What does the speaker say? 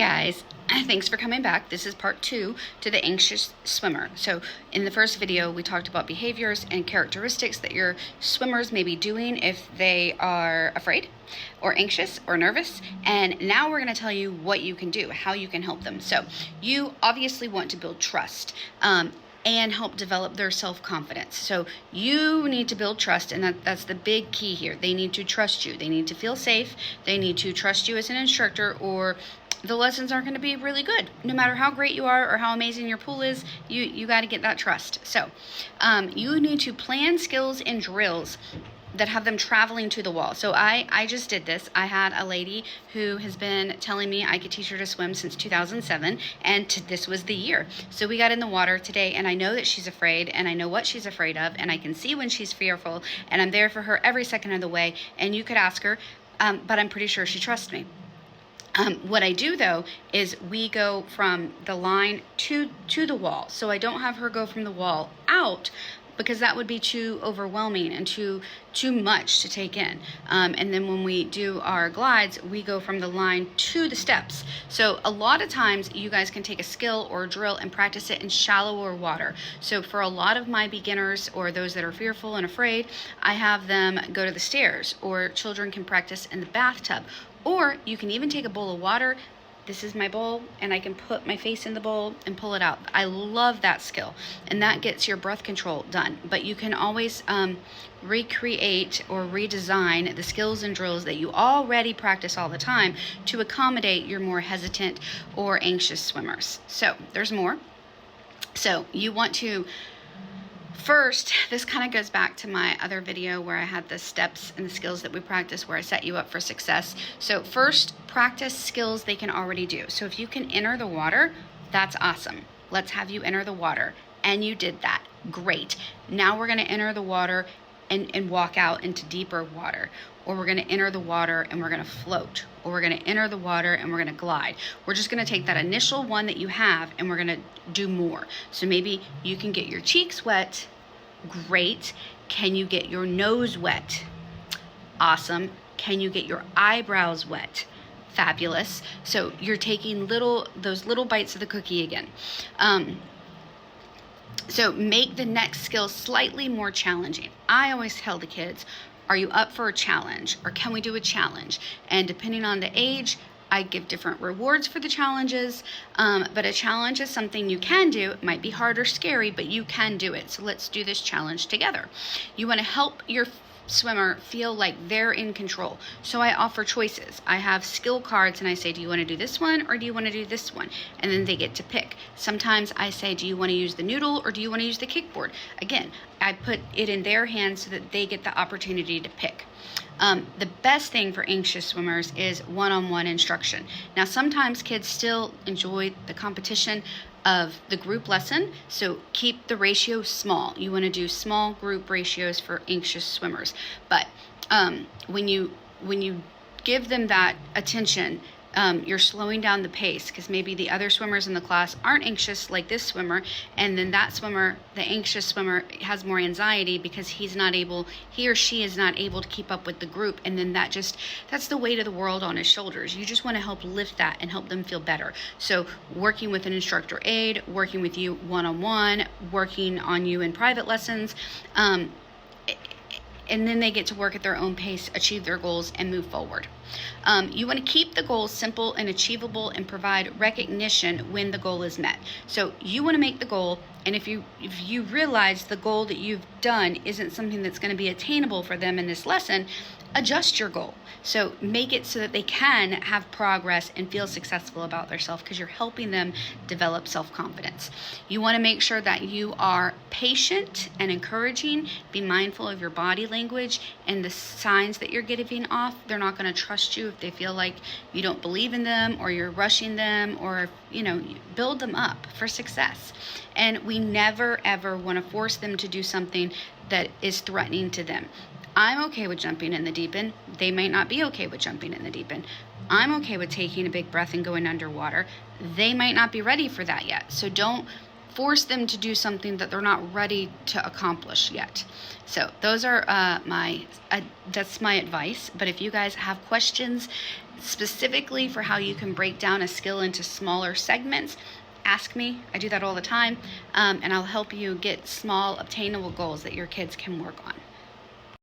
Hi guys, thanks for coming back. This is part 2 to the anxious swimmer. So in the first video we talked about behaviors and characteristics that your swimmers may be doing if they are afraid or anxious or nervous, and now we're going to tell you what you can do, how you can help them. So you obviously want to build trust and help develop their self-confidence. So you need to build trust, and that's the big key here. They need to trust you. They need to feel safe. They need to trust you as an instructor, or the lessons aren't going to be really good. No matter how great you are or how amazing your pool is, you got to get that trust. So you need to plan skills and drills that have them traveling to the wall. So I just did this. I had a lady who has been telling me I could teach her to swim since 2007, and this was the year. So we got in the water today, and I know that she's afraid, and I know what she's afraid of, and I can see when she's fearful, and I'm there for her every second of the way. And you could ask her, but I'm pretty sure she trusts me. What I do though is we go from the line to the wall. So I don't have her go from the wall out, because that would be too overwhelming and too much to take in. And then when we do our glides, we go from the line to the steps. So a lot of times you guys can take a skill or a drill and practice it in shallower water. So for a lot of my beginners or those that are fearful and afraid, I have them go to the stairs, or children can practice in the bathtub. Or you can even take a bowl of water. This is my bowl, and I can put my face in the bowl and pull it out. I love that skill, and that gets your breath control done. But you can always recreate or redesign the skills and drills that you already practice all the time to accommodate your more hesitant or anxious swimmers. So there's more. So you want to first, this kind of goes back to my other video where I had the steps and the skills that we practice, where I set you up for success. So first, practice skills they can already do. So if you can enter the water, that's awesome. Let's have you enter the water. And you did that. Great. Now we're going to enter the water and walk out into deeper water. Or we're going to enter the water and we're going to float. Or we're going to enter the water and we're going to glide. We're just going to take that initial one that you have and we're going to do more. So maybe you can get your cheeks wet. Great. Can you get your nose wet? Awesome. Can you get your eyebrows wet? Fabulous. So you're taking those little bites of the cookie again. So make the next skill slightly more challenging. I always tell the kids, are you up for a challenge, or can we do a challenge? And depending on the age, I give different rewards for the challenges, but a challenge is something you can do. It might be hard or scary, but you can do it. So let's do this challenge together. You want to help your swimmer feel like they're in control. So I offer choices. I have skill cards and I say, do you want to do this one or do you want to do this one? And then they get to pick. Sometimes I say, do you want to use the noodle or do you want to use the kickboard? Again, I put it in their hands so that they get the opportunity to pick. The best thing for anxious swimmers is one-on-one instruction. Now, sometimes kids still enjoy the competition of the group lesson, so keep the ratio small. You want to do small group ratios for anxious swimmers. But when you give them that attention, you're slowing down the pace, because maybe the other swimmers in the class aren't anxious like this swimmer, and then that swimmer, the anxious swimmer, has more anxiety because he or she is not able to keep up with the group, and then that's the weight of the world on his shoulders. You just want to help lift that and help them feel better. So working with an instructor aide, working with you one-on-one, working on you in private lessons, and then they get to work at their own pace, achieve their goals, and move forward. You want to keep the goals simple and achievable and provide recognition when the goal is met. So you want to make the goal, and if you realize the goal that you've done isn't something that's going to be attainable for them in this lesson, adjust your goal. So make it so that they can have progress and feel successful about themselves, because you're helping them develop self-confidence. You want to make sure that you are patient and encouraging. Be mindful of your body language and the signs that you're giving off. They're not going to trust you if they feel like you don't believe in them or you're rushing them, or build them up for success. And we never ever want to force them to do something that is threatening to them. I'm okay with jumping in the deep end. They might not be okay with jumping in the deep end. I'm okay with taking a big breath and going underwater. They might not be ready for that yet. So don't force them to do something that they're not ready to accomplish yet. So those are that's my advice. But if you guys have questions specifically for how you can break down a skill into smaller segments, ask me. I do that all the time, and I'll help you get small, obtainable goals that your kids can work on.